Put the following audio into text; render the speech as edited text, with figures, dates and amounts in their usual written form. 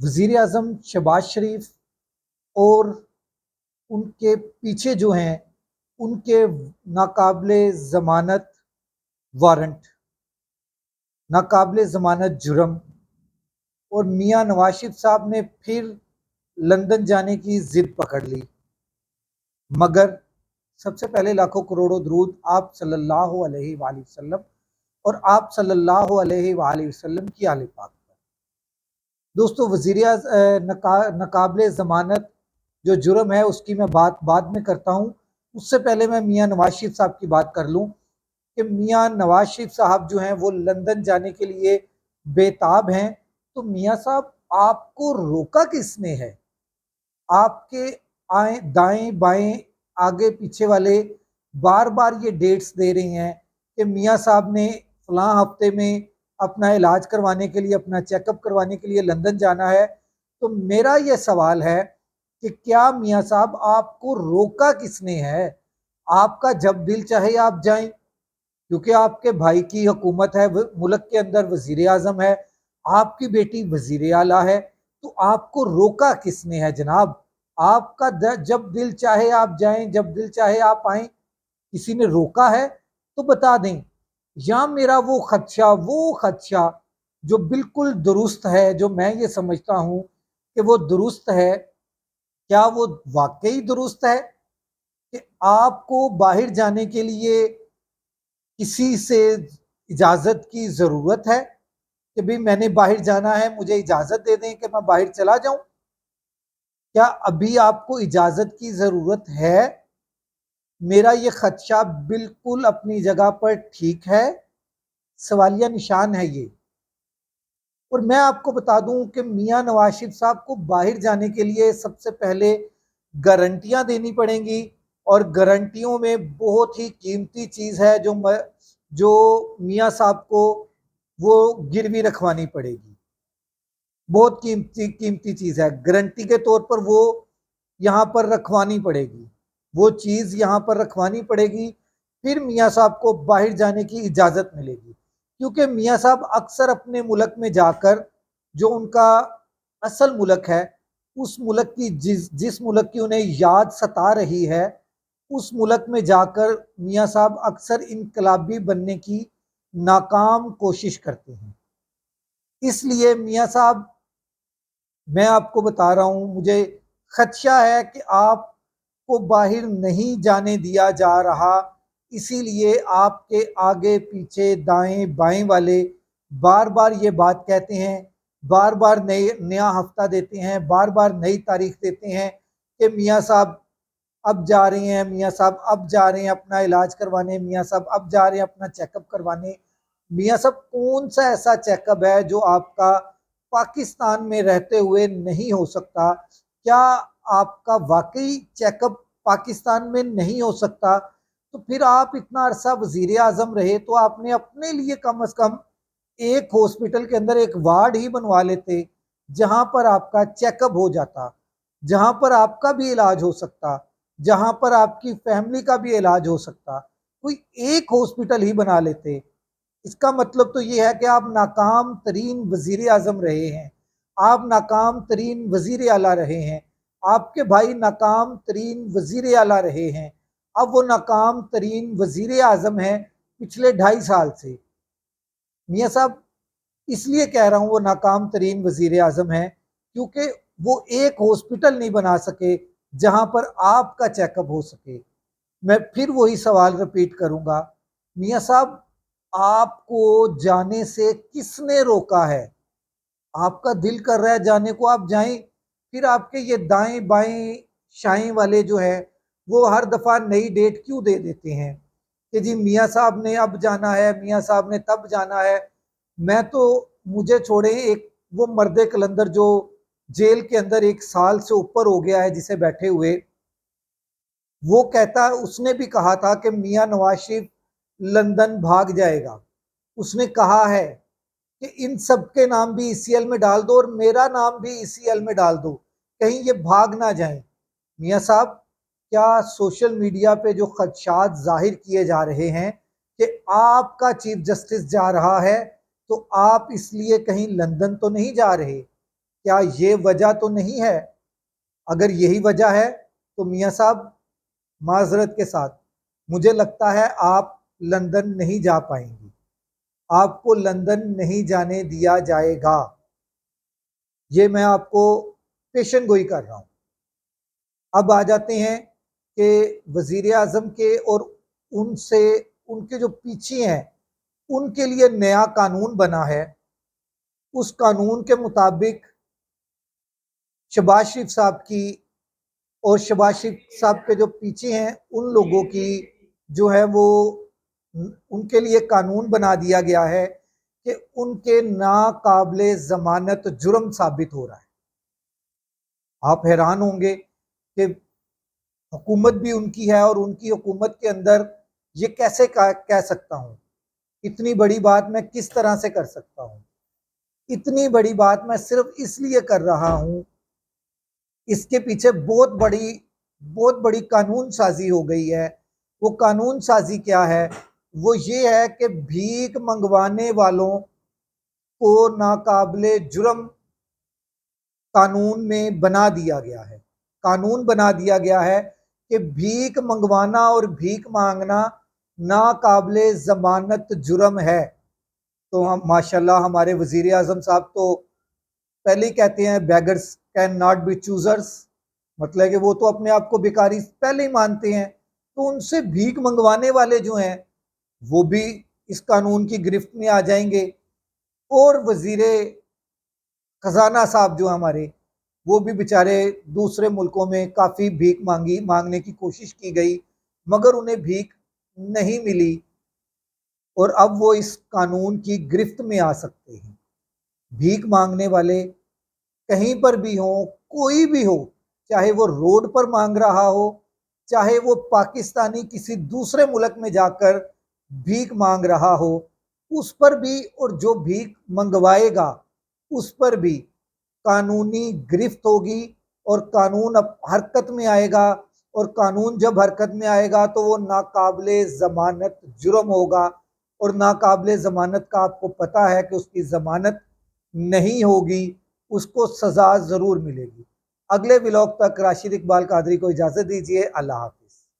वज़ीर आज़म शहबाज शरीफ और उनके पीछे जो हैं उनके नाकाबिले ज़मानत वारंट, नाकाबिले ज़मानत जुर्म और मियाँ नवाज शरीफ साहब ने फिर लंदन जाने की ज़िद पकड़ ली। मगर सबसे पहले लाखों करोड़ों दरूद आप सल्लल्लाहु अलैहि वसल्लम और आप सल्लल्लाहु अलैहि वसल्लम की आले पाक पर। दोस्तों, नकाबिले ज़मानत जो जुर्म है उसकी मैं बात बाद में करता हूँ। उससे पहले मैं मियाँ नवाज शरीफ साहब की बात कर लूँ कि मियाँ नवाज शरीफ साहब जो हैं वो लंदन जाने के लिए बेताब हैं। तो मियाँ साहब, आपको रोका किसने है? आपके आए दाएं बाएं आगे पीछे वाले बार बार ये डेट्स दे रही हैं कि मियाँ साहब ने फलां हफ्ते में अपना इलाज करवाने के लिए, अपना चेकअप करवाने के लिए लंदन जाना है। तो मेरा ये सवाल है कि क्या मियाँ साहब, आपको रोका किसने है? आपका जब दिल चाहे आप जाएं, क्योंकि आपके भाई की हुकूमत है, मुल्क के अंदर वजीर आजम है, आपकी बेटी वजीर आला है। तो आपको रोका किसने है जनाब? आपका जब दिल चाहे आप जाएं, जब दिल चाहे आप आएं, किसी ने रोका है तो बता दें। या मेरा वो खदशा जो बिल्कुल दुरुस्त है, जो मैं ये समझता हूं कि वो दुरुस्त है, क्या वो वाकई दुरुस्त है कि आपको बाहर जाने के लिए किसी से इजाजत की जरूरत है कि भाई मैंने बाहर जाना है, मुझे इजाजत दे दें कि मैं बाहर चला जाऊं? क्या अभी आपको इजाजत की जरूरत है? मेरा ये खदशा बिल्कुल अपनी जगह पर ठीक है, सवालिया निशान है ये। और मैं आपको बता दूं कि मियां नवाज शरीफ साहब को बाहर जाने के लिए सबसे पहले गारंटियां देनी पड़ेंगी, और गारंटियों में बहुत ही कीमती चीज है जो मियां साहब को वो गिरवी रखवानी पड़ेगी। बहुत कीमती कीमती चीज है, गारंटी के तौर पर वो यहाँ पर रखवानी पड़ेगी, वो चीज यहाँ पर रखवानी पड़ेगी। फिर मियाँ साहब को बाहर जाने की इजाजत मिलेगी। क्योंकि मियाँ साहब अक्सर अपने मुल्क में जाकर, जो उनका असल मुल्क है, उस मुल्क की जिस मुल्क की उन्हें याद सता रही है, उस मुल्क में जाकर मियाँ साहब अक्सर इनकलाबी बनने की नाकाम कोशिश करते हैं। इसलिए मियाँ साहब, मैं आपको बता रहा हूं, मुझे खदशा है कि आपको बाहर नहीं जाने दिया जा रहा। इसीलिए आपके आगे पीछे दाएं बाएं वाले बार बार ये बात कहते हैं, बार बार नए नया हफ्ता देते हैं, बार बार नई तारीख देते हैं कि मियाँ साहब अब जा रहे हैं, मियाँ साहब अब जा रहे हैं अपना इलाज करवाने, मियाँ साहब अब जा रहे हैं अपना चेकअप करवाने। मियाँ साहब, कौन सा ऐसा चेकअप है जो आपका पाकिस्तान में रहते हुए नहीं हो सकता? क्या आपका वाकई चेकअप पाकिस्तान में नहीं हो सकता? तो फिर आप इतना अरसा वजीर आजम रहे तो आपने अपने लिए कम अज कम एक हॉस्पिटल के अंदर एक वार्ड ही बनवा लेते, जहां पर आपका चेकअप हो जाता, जहां पर आपका भी इलाज हो सकता, जहां पर आपकी फैमिली का भी इलाज हो सकता। कोई एक हॉस्पिटल ही बना लेते। इसका मतलब तो ये है कि आप नाकाम तरीन वजीर आजम रहे हैं, आप नाकाम तरीन वजीर आला रहे हैं, आपके भाई नाकाम तरीन वजीर आला रहे हैं, अब वो नाकाम तरीन वजीर आजम है पिछले 2.5 साल से। मियाँ साहब, इसलिए कह रहा हूं वो नाकाम तरीन वजीर आजम है क्योंकि वो एक हॉस्पिटल नहीं बना सके जहां पर आपका चेकअप हो सके। मैं फिर वही सवाल रिपीट करूंगा, मियाँ साहब, आपको जाने से किसने रोका है? आपका दिल कर रहा है जाने को, आप जाएं। फिर आपके ये दाएं बाएं शाएं वाले जो है वो हर दफा नई डेट क्यों दे देते हैं कि जी मियाँ साहब ने अब जाना है, मियाँ साहब ने तब जाना है। मैं तो, मुझे छोड़े, एक वो मर्दे कलंदर जो जेल के अंदर 1 साल से ऊपर हो गया है जिसे बैठे हुए, वो कहता, उसने भी कहा था कि मियाँ नवाज शरीफ लंदन भाग जाएगा। उसने कहा है कि इन सबके नाम भी ईसीएल में डाल दो और मेरा नाम भी ईसीएल में डाल दो, कहीं ये भाग ना जाए। मियाँ साहब, क्या सोशल मीडिया पे जो खदशात जाहिर किए जा रहे हैं कि आपका चीफ जस्टिस जा रहा है, तो आप इसलिए कहीं लंदन तो नहीं जा रहे? क्या ये वजह तो नहीं है? अगर यही वजह है तो मियाँ साहब, माजरत के साथ मुझे लगता है आप लंदन नहीं जा पाएंगी, आपको लंदन नहीं जाने दिया जाएगा। ये मैं आपको पेशन गोई कर रहा हूँ। अब आ जाते हैं कि वजीर आजम के और उनसे उनके जो पीछे हैं उनके लिए नया कानून बना है। उस कानून के मुताबिक शहबाज शरीफ साहब की और शहबाज शरीफ साहब के जो पीछे हैं उन लोगों की जो है वो उनके लिए कानून बना दिया गया है कि उनके नाकाबिले जमानत जुर्म साबित हो रहा है। आप हैरान होंगे कि हुकूमत भी उनकी है और उनकी हुकूमत के अंदर ये कैसे कह सकता हूँ, इतनी बड़ी बात मैं किस तरह से कर सकता हूँ। इतनी बड़ी बात मैं सिर्फ इसलिए कर रहा हूँ, इसके पीछे बहुत बड़ी कानून साजी हो गई है। वो कानून साजी क्या है? वो ये है कि भीख मंगवाने वालों को नाकाबिले जुर्म कानून में बना दिया गया है। कानून बना दिया गया है कि भीख मंगवाना और भीख मांगना नाकाबिले जमानत जुर्म है। तो हम माशाल्लाह हमारे वजीर आजम साहब तो पहले ही कहते हैं beggars can not be choosers, मतलब कि वो तो अपने आप को भिखारी पहले ही मानते हैं। तो उनसे भीख मंगवाने वाले जो हैं वो भी इस कानून की गिरफ्त में आ जाएंगे। और वजीर खजाना साहब जो हमारे, वो भी बेचारे दूसरे मुल्कों में काफ़ी भीख मांगने की कोशिश की गई मगर उन्हें भीख नहीं मिली और अब वो इस कानून की गिरफ्त में आ सकते हैं। भीख मांगने वाले कहीं पर भी हो, कोई भी हो, चाहे वो रोड पर मांग रहा हो, चाहे वो पाकिस्तानी किसी दूसरे मुल्क में जाकर भीख मांग रहा हो, उस पर भी और जो भीख मंगवाएगा उस पर भी कानूनी गिरफ्त होगी और कानून अब हरकत में आएगा। और कानून जब हरकत में आएगा तो वो नाकाबिले ज़मानत जुर्म होगा। और नाकाबिले ज़मानत का आपको पता है कि उसकी ज़मानत नहीं होगी, उसको सज़ा ज़रूर मिलेगी। अगले व्लॉग तक राशिद इकबाल कादरी को इजाज़त दीजिए। अल्लाह हाफ़िज़।